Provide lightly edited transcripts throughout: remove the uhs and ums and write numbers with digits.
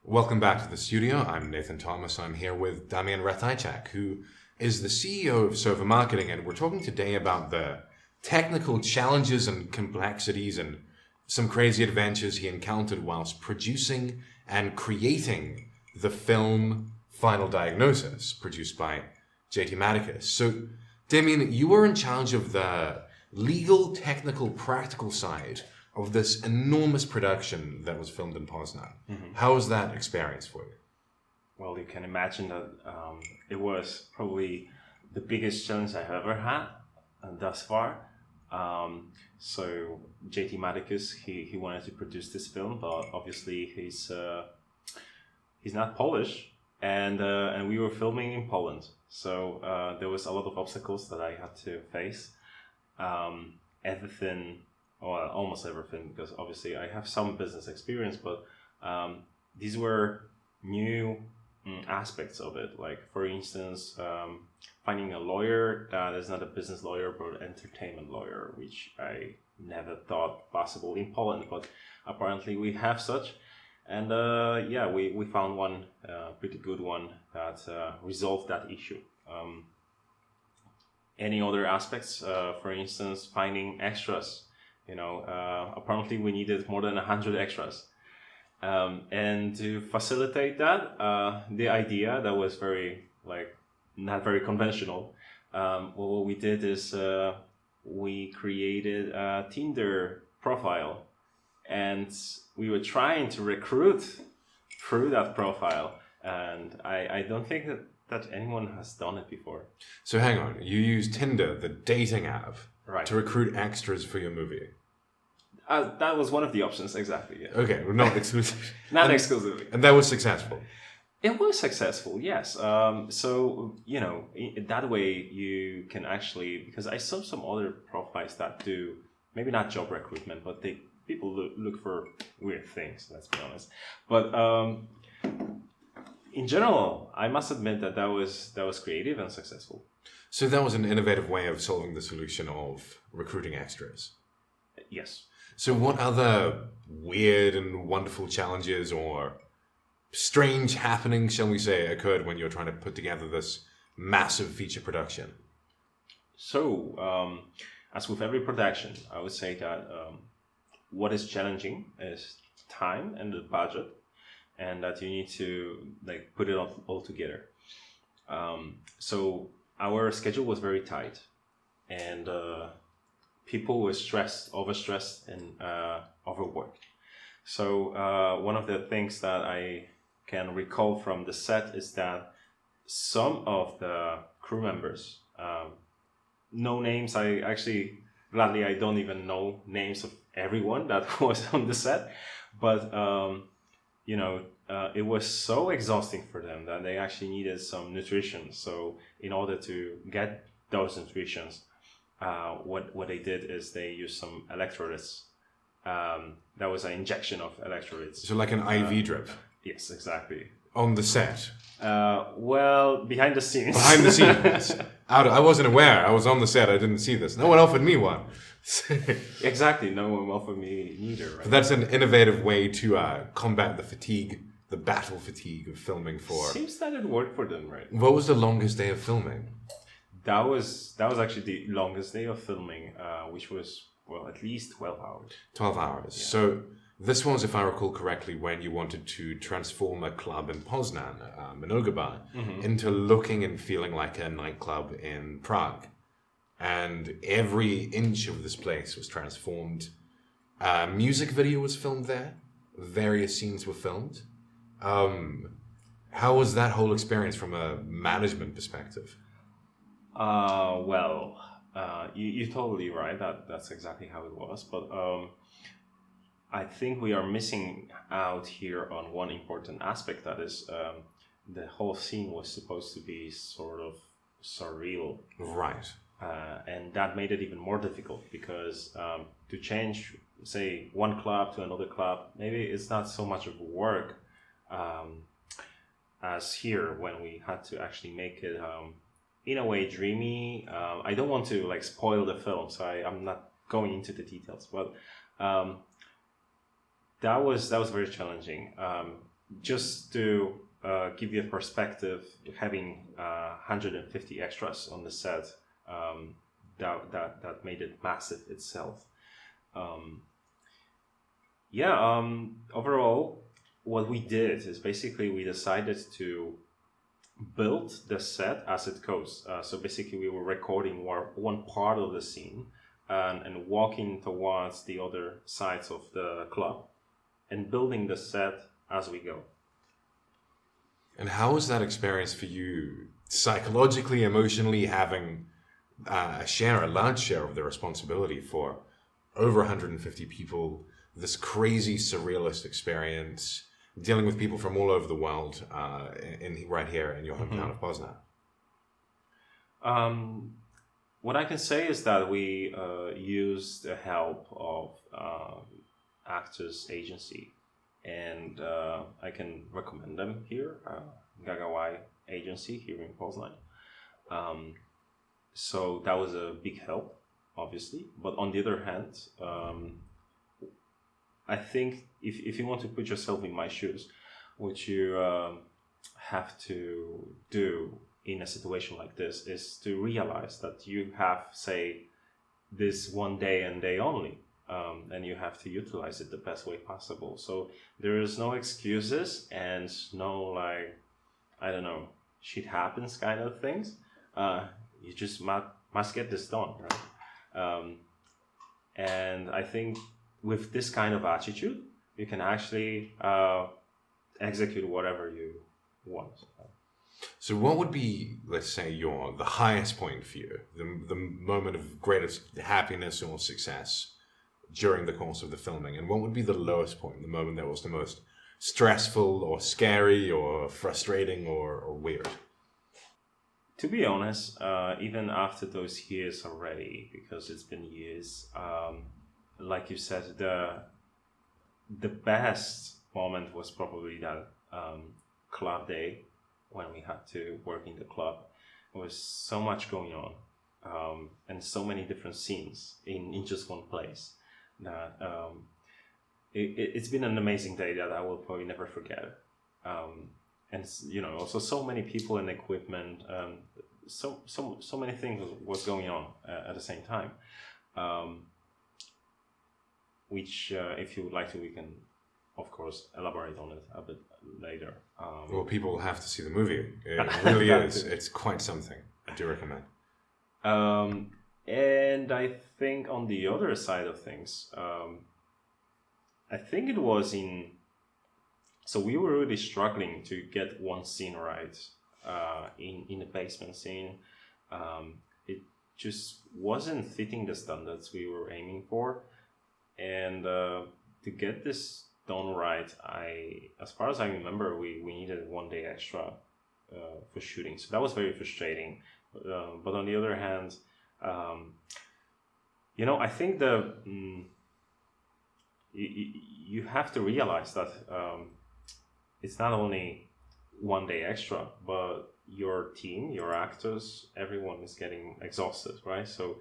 Welcome back to the studio. I'm Nathan Thomas. I'm here with Damian Ratajczak, who is the CEO of Sova Marketing, and we're talking today about the technical challenges and complexities and some crazy adventures he encountered whilst producing and creating the film Final Diagnosis, produced by JT Maticus. So, Damian, you were in charge of the legal, technical, practical side of this enormous production that was filmed in Poznan. Mm-hmm. How was that experience for you? Well, you can imagine that it was probably the biggest challenge I've ever had thus far. So JT Maticus, he wanted to produce this film, but obviously he's not Polish, and we were filming in Poland. So there was a lot of obstacles that I had to face. Almost everything, because obviously I have some business experience, but these were new aspects of it. Like, for instance, finding a lawyer that is not a business lawyer but an entertainment lawyer, which I never thought possible in Poland, but apparently we have such. And we found one pretty good one that resolved that issue. Any other aspects, for instance, finding extras. Apparently we needed more than 100 extras. And to facilitate that, the idea that was not very conventional, what we did is we created a Tinder profile, and we were trying to recruit through that profile. And I don't think that anyone has done it before. So hang on, you use Tinder, the dating app, right, to recruit extras for your movie? That was one of the options, exactly. Yeah. Okay, well, not exclusive. Exclusively. And that was successful? It was successful, yes. So, that way you can actually, because I saw some other profiles that do, maybe not job recruitment, but people look for weird things, let's be honest. But in general, I must admit that was creative and successful. So that was an innovative way of solving the solution of recruiting extras? Yes. So what other weird and wonderful challenges or strange happenings, shall we say, occurred when you were trying to put together this massive feature production? So, as with every production, I would say that what is challenging is time and the budget, and that you need to put it all together. So our schedule was very tight, and people were overstressed, and overworked. So one of the things that I can recall from the set is that some of the crew members, no names, I don't even know names of everyone that was on the set, but it was so exhausting for them that they actually needed some nutrition. So in order to get those nutritions, what they did is they used some electrolytes. That was an injection of electrolytes. So like an IV drip? Yes, exactly. On the set? Behind the scenes. Behind the scenes. I wasn't aware. I was on the set. I didn't see this. No one offered me one. Exactly. No one offered me neither. Right? But that's an innovative way to combat the battle fatigue of filming for... Seems that it worked for them, right? What was the longest day of filming? That was actually the longest day of filming, which was, at least 12 hours. 12 hours. Yeah. So this was, if I recall correctly, when you wanted to transform a club in Poznan, Minoga, into looking and feeling like a nightclub in Prague. And every inch of this place was transformed. A music video was filmed there. Various scenes were filmed. How was that whole experience from a management perspective? You're totally right. That's exactly how it was. But I think we are missing out here on one important aspect. That is, the whole scene was supposed to be sort of surreal. Right. And that made it even more difficult because to change, say, one club to another club, maybe it's not so much of work as here when we had to actually make it in a way dreamy. I don't want to spoil the film, so I'm not going into the details, but that was very challenging. just to give you a perspective, having 150 extras on the set, that made it massive itself. Overall, what we did is basically we decided to build the set as it goes. So basically, we were recording one part of the scene and walking towards the other sides of the club and building the set as we go. And how was that experience for you, psychologically, emotionally, having a large share of the responsibility for over 150 people, this crazy surrealist experience, dealing with people from all over the world, right here in your hometown of Poznan? What I can say is that we used the help of actors agency, and I can recommend them here, Gagawai agency here in Poznan. So that was a big help, obviously. But on the other hand, I think if you want to put yourself in my shoes, what you have to do in a situation like this is to realize that you have, say, this one day and day only, and you have to utilize it the best way possible. So there is no excuses and no, I don't know, shit happens kind of things. You just must get this done, right? And I think with this kind of attitude, you can actually execute whatever you want. So what would be, let's say, the highest point for you, the moment of greatest happiness or success during the course of the filming? And what would be the lowest point, the moment that was the most stressful or scary or frustrating or weird? To be honest, even after those years already, because it's been years, like you said, the best moment was probably that club day when we had to work in the club. There was so much going on, and so many different scenes in just one place that it's been an amazing day that I will probably never forget. And also so many people and equipment, so many things was going on at the same time, which if you would like to, we can of course elaborate on it a bit later. Well, people will have to see the movie. It really is. It's quite something. I do recommend. And I think on the other side of things, I think it was so we were really struggling to get one scene right in the basement scene. It just wasn't fitting the standards we were aiming for. And to get this done right, as far as I remember, we needed 1 day extra for shooting. So that was very frustrating. But on the other hand, I think you have to realize that it's not only 1 day extra, but your team, your actors, everyone is getting exhausted, right? So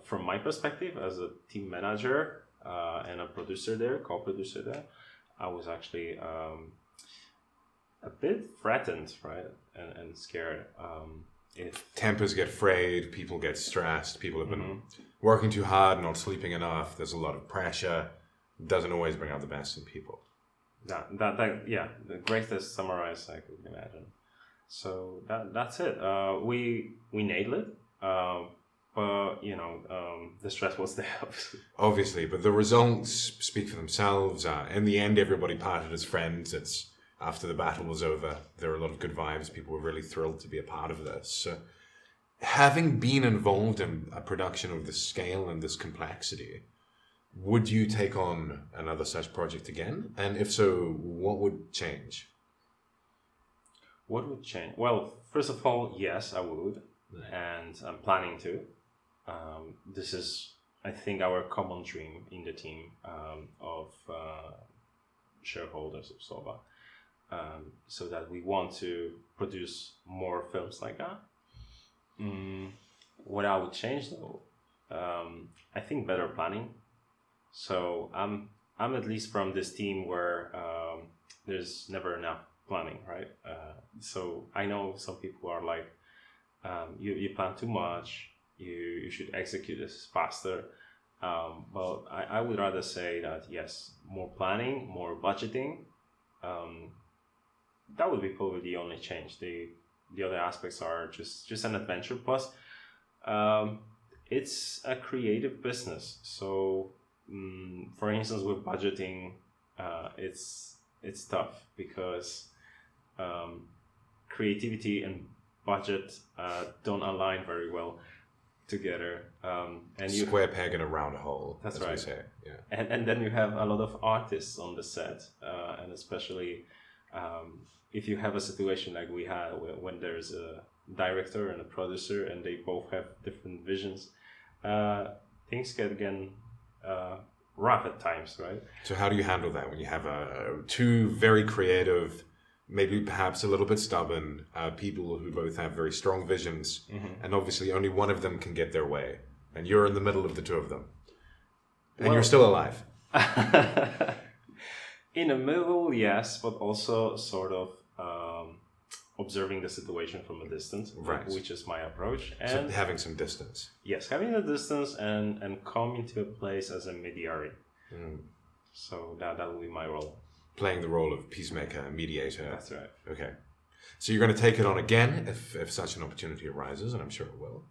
from my perspective as a team manager and a producer there, co-producer there, I was actually a bit threatened, right? And scared. If tempers get frayed, people get stressed, people have been working too hard, not sleeping enough, there's a lot of pressure, doesn't always bring out the best in people. The greatest summarize I could imagine. So that's it. We nailed it, but the stress was there. Obviously, but the results speak for themselves. In the end, everybody parted as friends. It's after the battle was over, there were a lot of good vibes. People were really thrilled to be a part of this. So, having been involved in a production of this scale and this complexity, would you take on another such project again? And if so, what would change? What would change? Well, first of all, yes, I would. And I'm planning to. This is, I think, our common dream in the team of shareholders of SOVA. So that we want to produce more films like that. What I would change though, I think better planning. So I'm at least from this team where there's never enough planning, right? So I know some people are like, you plan too much, you should execute this faster. But I would rather say that yes, more planning, more budgeting. That would be probably the only change. The other aspects are just an adventure. Plus, it's a creative business. So, for instance, with budgeting, it's tough because creativity and budget don't align very well together. And you square peg in a round hole. That's as right. We say. Yeah. And then you have a lot of artists on the set, and especially if you have a situation like we had when there's a director and a producer and they both have different visions, things get again rough at times, right? So how do you handle that when you have two very creative, maybe perhaps a little bit stubborn people who both have very strong visions, and obviously only one of them can get their way, and you're in the middle of the two of them, and you're still alive? In the middle, yes, but also sort of observing the situation from a distance, right, which is my approach. And so having some distance. Yes, having a distance and coming to a place as a mediator. So that will be my role. Playing the role of peacemaker, mediator. That's right. Okay. So you're going to take it on again if such an opportunity arises, and I'm sure it will.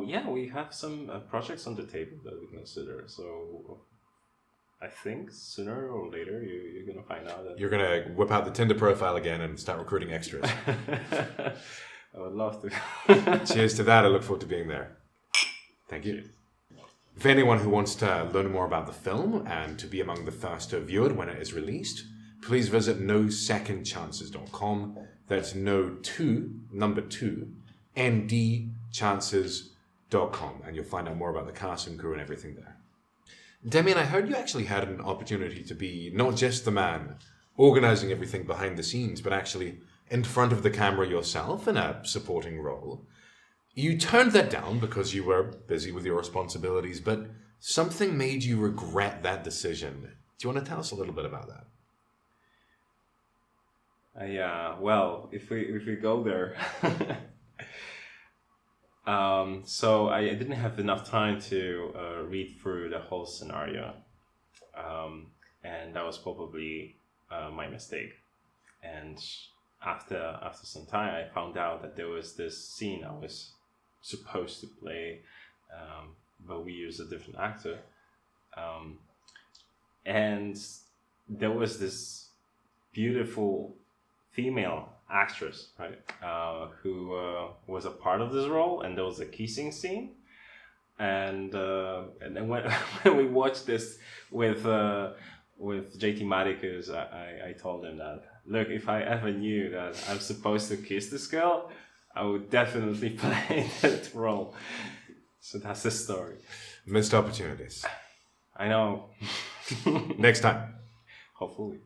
Yeah, we have some projects on the table that we consider. So I think sooner or later you're going to find out that... You're going to whip out the Tinder profile again and start recruiting extras. I would love to. Cheers to that. I look forward to being there. Thank you. Cheers. For anyone who wants to learn more about the film and to be among the first to view it when it is released, please visit nosecondchances.com. That's number two, ndchances.com, and you'll find out more about the cast and crew and everything there. Damian, I heard you actually had an opportunity to be not just the man organizing everything behind the scenes, but actually in front of the camera yourself in a supporting role. You turned that down because you were busy with your responsibilities, but something made you regret that decision. Do you want to tell us a little bit about that? Yeah, well, if we go there... So I didn't have enough time to read through the whole scenario, and that was probably my mistake. And after some time, I found out that there was this scene I was supposed to play, but we used a different actor, and there was this beautiful female actress, right, who was a part of this role, and there was a kissing scene, and then when we watched this with JT Maricus, I told him that, look, if I ever knew that I'm supposed to kiss this girl, I would definitely play that role. So that's the story. Missed opportunities. I know. Next time. Hopefully.